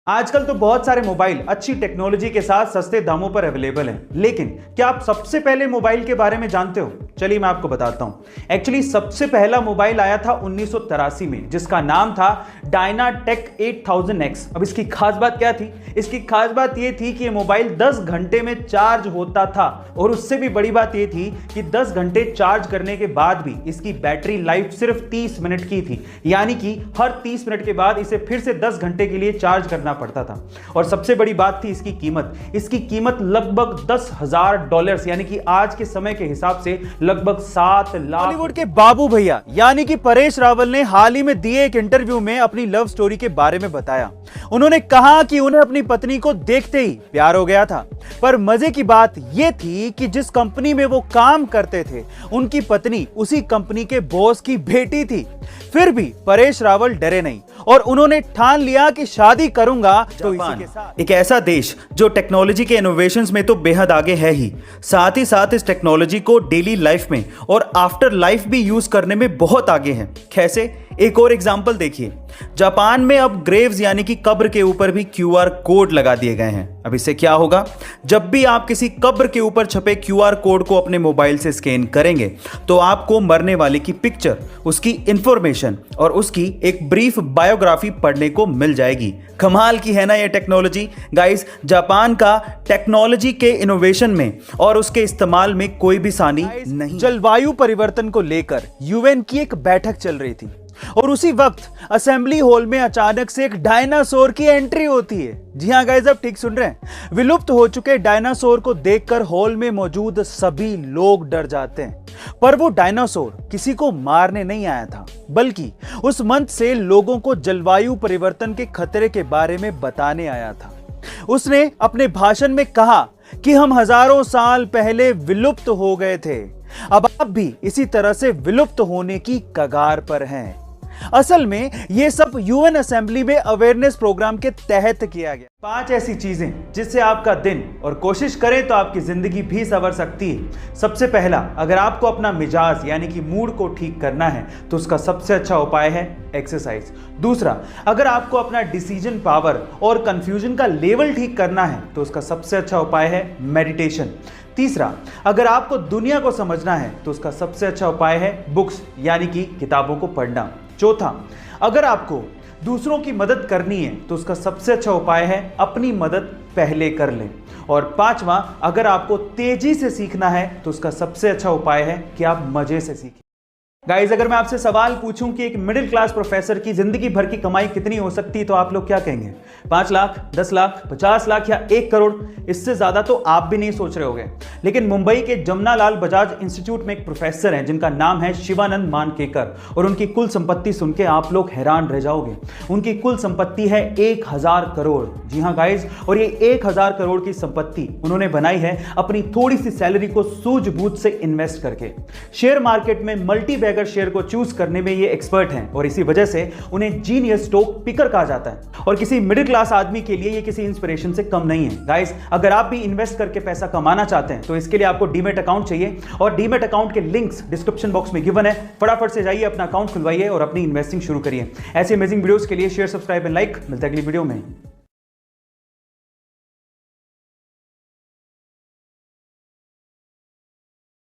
आजकल तो बहुत सारे मोबाइल अच्छी टेक्नोलॉजी के साथ सस्ते दामों पर अवेलेबल हैं, लेकिन क्या आप सबसे पहले मोबाइल के बारे में जानते हो? चलिए मैं आपको बताता हूं। एक्चुअली सबसे पहला मोबाइल आया था 1983 में, जिसका नाम था डायनाटेक 8000X। अब इसकी खास बात क्या थी? इसकी खास बात यह थी कि ये मोबाइल 10 घंटे में चार्ज होता था, और उससे भी बड़ी बात यह थी कि 10 घंटे चार्ज करने के बाद भी इसकी बैटरी लाइफ सिर्फ 30 मिनट की थी, यानी कि हर 30 मिनट के बाद इसे फिर से 10 घंटे के लिए चार्ज करना पड़ता था। और सबसे बड़ी बात थी इसकी कीमत लगभग $10,000, यानी कि आज के समय के हिसाब से लगभग 7 लाख। बॉलीवुड के बाबू भैया यानी कि परेश रावल ने हाल ही में दिए एक इंटरव्यू में अपनी लव स्टोरी के बारे में बताया। उन्होंने कहा कि उन्हें अपनी पत्नी को देखते ही प्यार हो गया था, पर मजे की बात यह थी कि जिस कंपनी में वो काम करते थे उनकी पत्नी उसी कंपनी के बॉस की बेटी थी। फिर भी परेश रावल डरे नहीं और उन्होंने ठान लिया कि शादी करूंगा तो इसी के साथ। एक ऐसा देश जो टेक्नोलॉजी के इनोवेशंस में तो बेहद आगे है ही, साथ ही साथ इस टेक्नोलॉजी को डेली लाइफ में और आफ्टर लाइफ भी यूज करने में बहुत आगे है। कैसे? एक और एग्जांपल देखिए। जापान में अब ग्रेव्स यानी कि कब्र के ऊपर भी QR कोड लगा दिए गए हैं। अब इससे क्या होगा? जब भी आप किसी कब्र के ऊपर छपे QR कोड को अपने मोबाइल से स्कैन करेंगे तो आपको मरने वाले की पिक्चर, उसकी इंफॉर्मेशन और उसकी एक ब्रीफ बायोग्राफी पढ़ने को मिल जाएगी। कमाल की है ना ये टेक्नोलॉजी। गाइस, जापान का टेक्नोलॉजी के इनोवेशन में और उसके इस्तेमाल में कोई भी सानी नहीं। जलवायु परिवर्तन को लेकर UN की एक बैठक चल रही थी और उसी वक्त असेंबली हॉल में अचानक से एक डायनासोर की एंट्री होती है। जी हां गाइस, आप ठीक सुन रहे हैं। विलुप्त हो चुके डायनासोर को देखकर हॉल में मौजूद सभी लोग डर जाते हैं, पर वो डायनासोर किसी को मारने नहीं आया था, बल्कि उस मंच से लोगों को जलवायु परिवर्तन के खतरे के बारे में बताने आया था। उसने अपने भाषण में कहा कि हम हजारों साल पहले विलुप्त हो गए थे, अब आप भी इसी तरह से विलुप्त होने की कगार पर हैं। असल में यह सब UN असेंबली में अवेयरनेस प्रोग्राम के तहत किया गया। 5 ऐसी चीजें जिससे आपका दिन और कोशिश करें तो आपकी जिंदगी भी संवर सकती है। सबसे पहला, अगर आपको अपना मिजाज यानी कि मूड को ठीक करना है तो उसका सबसे अच्छा उपाय है एक्सरसाइज। दूसरा, अगर आपको अपना डिसीजन पावर और कंफ्यूजन का लेवल ठीक करना है तो उसका सबसे अच्छा उपाय है मेडिटेशन। तीसरा, अगर आपको दुनिया को समझना है तो उसका सबसे अच्छा उपाय है बुक्स यानी कि किताबों को पढ़ना। चौथा, अगर आपको दूसरों की मदद करनी है तो उसका सबसे अच्छा उपाय है अपनी मदद पहले कर लें। और पांचवा, अगर आपको तेजी से सीखना है तो उसका सबसे अच्छा उपाय है कि आप मजे से सीखें। गाइस, अगर मैं आपसे सवाल पूछूं कि एक मिडिल क्लास प्रोफेसर की जिंदगी भर की कमाई कितनी हो सकती है तो आप लोग क्या कहेंगे? 5 लाख, 10 लाख, 50 लाख या 1 करोड़? इससे ज्यादा तो आप भी नहीं सोच रहे होंगे। लेकिन मुंबई के जमनालाल बजाज इंस्टीट्यूट में एक प्रोफेसर हैं जिनका नाम है शिवानंद मानकेकर, और उनकी कुल संपत्ति सुन के आप लोग हैरान रह जाओगे। उनकी कुल संपत्ति है 1000 करोड़। जी हाँ गाइज, और ये 1000 करोड़ की संपत्ति उन्होंने बनाई है अपनी थोड़ी सी सैलरी को सूझबूझ से इन्वेस्ट करके। शेयर मार्केट में मल्टी बैगर शेयर को चूज करने में ये एक्सपर्ट हैं, और इसी वजह से उन्हें जीनियस स्टॉक पिकर कहा जाता है। और किसी मिडिल क्लास आदमी के लिए ये किसी इंस्पिरेशन से कम नहीं है। गाइस, अगर आप भी इन्वेस्ट करके पैसा कमाना चाहते हैं तो इसके लिए आपको डीमैट अकाउंट चाहिए, और डीमैट अकाउंट के लिंक्स डिस्क्रिप्शन बॉक्स में गिवन है। फटाफट से जाइए, अपना अकाउंट खुलवाइए और अपनी इन्वेस्टिंग शुरू करिए। ऐसे अमेजिंग वीडियोस के लिए शेयर, सब्सक्राइब एंड लाइक। मिलता है अगली वीडियो में।